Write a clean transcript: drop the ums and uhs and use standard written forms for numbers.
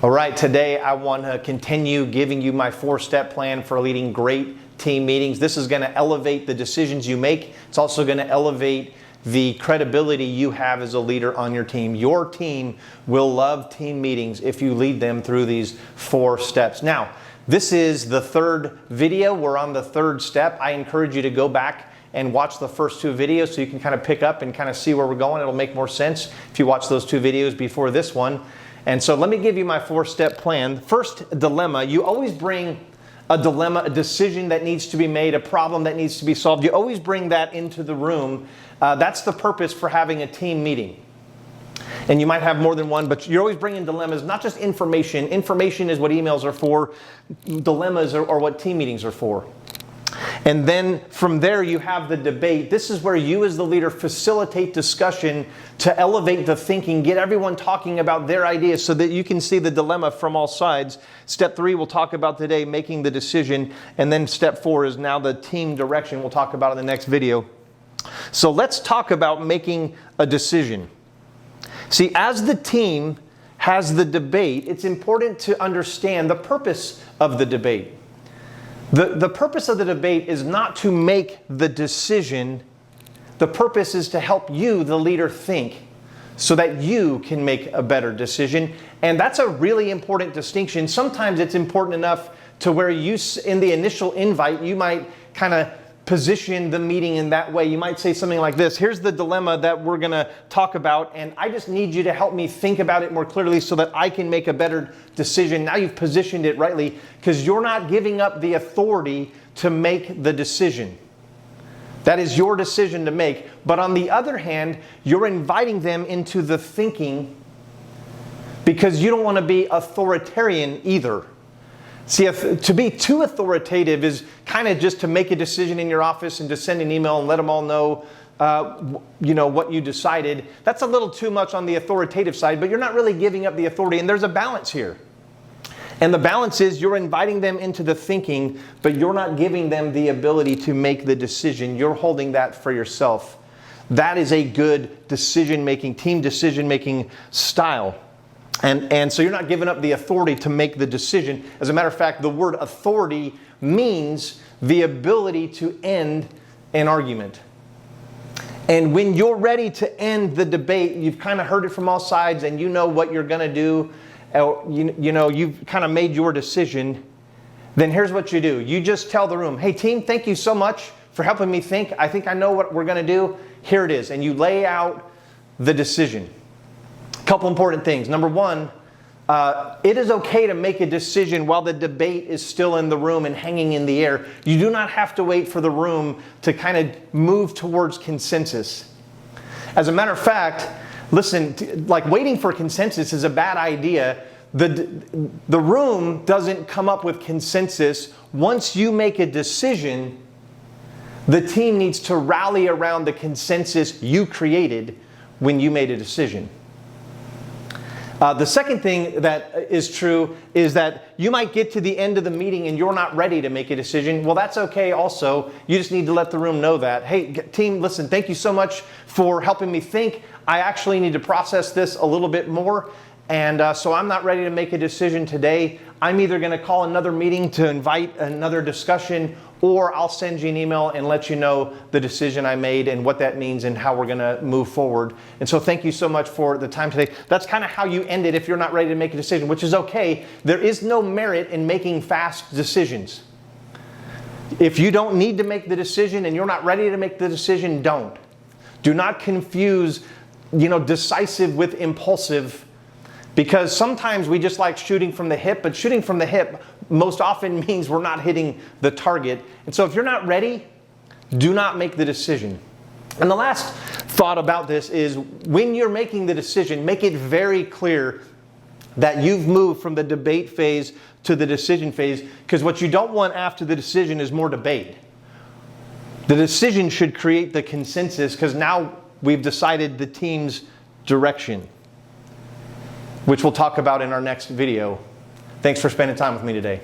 All right, today I want to continue giving you my 4-step plan for leading great team meetings. This is going to elevate the decisions you make. It's also going to elevate the credibility you have as a leader on your team. Your team will love team meetings if you lead them through these 4 steps. Now, this is the 3rd video. We're on the 3rd step. I encourage you to go back and watch the first 2 videos so you can kind of pick up and kind of see where we're going. It'll make more sense if you watch those 2 videos before this one. And so let me give you my 4-step plan. First dilemma, you always bring a dilemma, a decision that needs to be made, a problem that needs to be solved. You always bring that into the room. That's the purpose for having a team meeting. And you might have more than one, but you're always bringing dilemmas, not just information. Information is what emails are for. Dilemmas are what team meetings are for. And then from there you have the debate. This is where you as the leader facilitate discussion to elevate the thinking, get everyone talking about their ideas so that you can see the dilemma from all sides. Step 3 we'll talk about today, making the decision. And then step 4 is now the team direction we'll talk about in the next video. So let's talk about making a decision. See, as the team has the debate, it's important to understand the purpose of the debate. The purpose of the debate is not to make the decision. The purpose is to help you, the leader, think so that you can make a better decision. And that's a really important distinction. Sometimes it's important enough to where you, in the initial invite, you might kind of position the meeting in that way. You might say something like this: here's the dilemma that we're going to talk about, and I just need you to help me think about it more clearly so that I can make a better decision. Now you've positioned it rightly because you're not giving up the authority to make the decision. That is your decision to make. But on the other hand, you're inviting them into the thinking because you don't want to be authoritarian either. See, to be too authoritative is kind of just to make a decision in your office and to send an email and let them all know, what you decided. That's a little too much on the authoritative side, but you're not really giving up the authority. And there's a balance here. And the balance is you're inviting them into the thinking, but you're not giving them the ability to make the decision. You're holding that for yourself. That is a good decision-making, team decision-making style. And so you're not giving up the authority to make the decision. As a matter of fact, the word authority means the ability to end an argument. And when you're ready to end the debate, you've kind of heard it from all sides and you know what you're going to do. You've kind of made your decision. Then here's what you do. You just tell the room, hey team, thank you so much for helping me think. I think I know what we're going to do. Here it is. And you lay out the decision. Couple important things. Number 1, it is okay to make a decision while the debate is still in the room and hanging in the air. You do not have to wait for the room to kind of move towards consensus. As a matter of fact, listen, like waiting for consensus is a bad idea. The room doesn't come up with consensus. Once you make a decision, the team needs to rally around the consensus you created when you made a decision. The second thing that is true is that you might get to the end of the meeting and you're not ready to make a decision. Well, that's okay also. You just need to let the room know that. Hey, team, listen, thank you so much for helping me think. I actually need to process this a little bit more. And so I'm not ready to make a decision today. I'm either going to call another meeting to invite another discussion, or I'll send you an email and let you know the decision I made and what that means and how we're going to move forward. And so thank you so much for the time today. That's kind of how you end it if you're not ready to make a decision, which is okay. There is no merit in making fast decisions. If you don't need to make the decision and you're not ready to make the decision, don't. Do not confuse, decisive with impulsive. Because sometimes we just like shooting from the hip, but shooting from the hip most often means we're not hitting the target. And so if you're not ready, do not make the decision. And the last thought about this is when you're making the decision, make it very clear that you've moved from the debate phase to the decision phase, because what you don't want after the decision is more debate. The decision should create the consensus because now we've decided the team's direction, which we'll talk about in our next video. Thanks for spending time with me today.